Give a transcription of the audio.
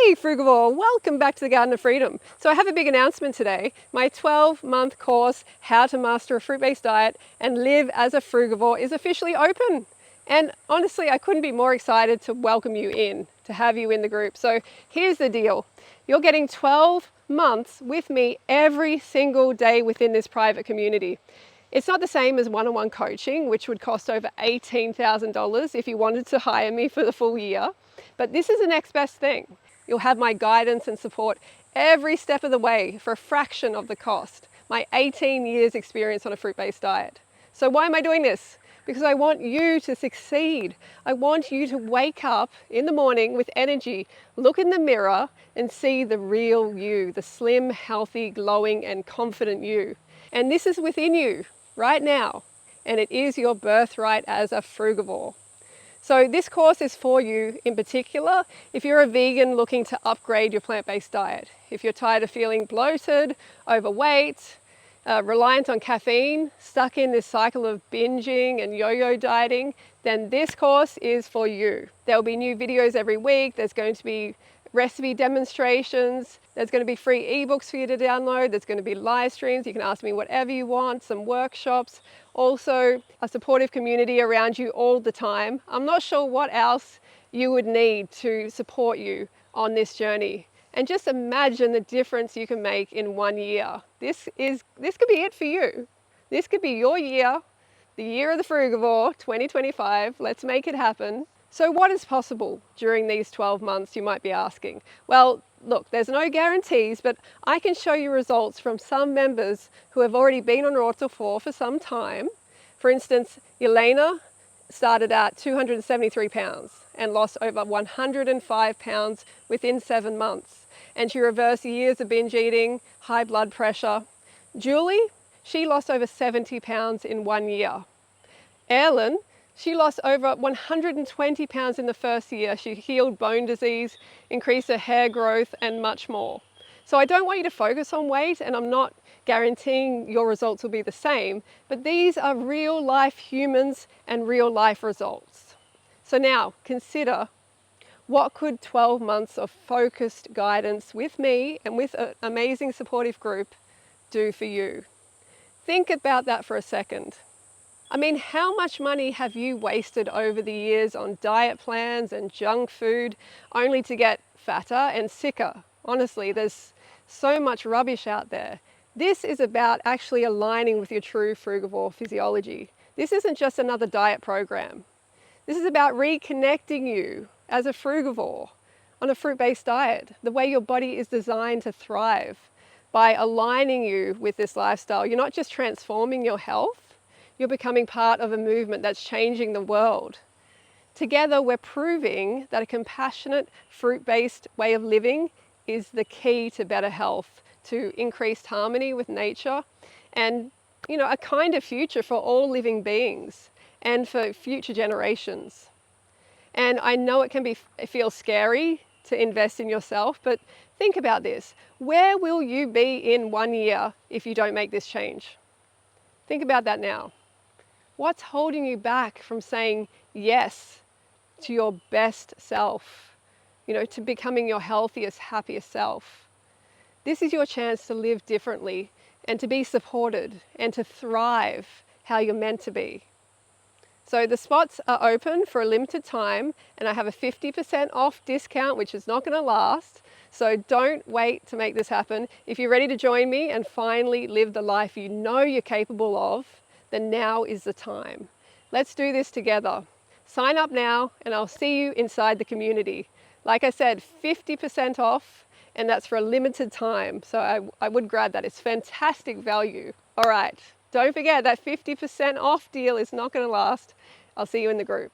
Hey Frugivore, welcome back to the Garden of Freedom. So I have a big announcement today. My 12-month course, How to Master a Fruit-Based Diet and Live as a Frugivore, is officially open. And honestly, I couldn't be more excited to welcome you in, to have you in the group. So here's the deal. You're getting 12 months with me every single day within this private community. It's not the same as one-on-one coaching, which would cost over $18,000 if you wanted to hire me for the full year. But this is the next best thing. You'll have my guidance and support every step of the way for a fraction of the cost. My 18 years experience on a fruit-based diet. So why am I doing this? Because I want you to succeed. I want you to wake up in the morning with energy, look in the mirror and see the real you, the slim, healthy, glowing and confident you. And this is within you right now. And it is your birthright as a frugivore. So this course is for you in particular if you're a vegan looking to upgrade your plant-based diet. If you're tired of feeling bloated, overweight, reliant on caffeine, stuck in this cycle of binging and yo-yo dieting, then this course is for you. There'll be new videos every week. There's going to be recipe demonstrations. There's going to be free ebooks for you to download. There's going to be live streams. You can ask me whatever you want, some workshops. Also, a supportive community around you all the time. I'm not sure what else you would need to support you on this journey. And just imagine the difference you can make in 1 year. This could be it for you. This could be your year, the year of the Frugivore, 2025. Let's make it happen. So what is possible during these 12 months, you might be asking? Well, look, there's no guarantees, but I can show you results from some members who have already been on Frugivore for some time. For instance, Elena started at 273 pounds and lost over 105 pounds within 7 months. And she reversed years of binge eating, high blood pressure. Julie, she lost over 70 pounds in 1 year. Ellen, she lost over 120 pounds in the first year. She healed bone disease, increased her hair growth, and much more. So I don't want you to focus on weight, and I'm not guaranteeing your results will be the same, but these are real life humans and real life results. So now consider, what could 12 months of focused guidance with me and with an amazing supportive group do for you? Think about that for a second. I mean, how much money have you wasted over the years on diet plans and junk food only to get fatter and sicker? Honestly, there's so much rubbish out there. This is about actually aligning with your true Frugivore physiology. This isn't just another diet program. This is about reconnecting you as a Frugivore on a fruit-based diet, the way your body is designed to thrive. By aligning you with this lifestyle, you're not just transforming your health, you're becoming part of a movement that's changing the world. Together, we're proving that a compassionate, fruit-based way of living is the key to better health, to increased harmony with nature, and a kinder future for all living beings and for future generations. And I know it can feel scary to invest in yourself, but think about this. Where will you be in 1 year if you don't make this change? Think about that now. What's holding you back from saying yes to your best self, to becoming your healthiest, happiest self? This is your chance to live differently and to be supported and to thrive how you're meant to be. So the spots are open for a limited time, and I have a 50% off discount, which is not going to last. So don't wait to make this happen. If you're ready to join me and finally live the life you know you're capable of, then now is the time. Let's do this together. Sign up now and I'll see you inside the community. Like I said, 50% off, and that's for a limited time. So I would grab that. It's fantastic value. All right, don't forget that 50% off deal is not going to last. I'll see you in the group.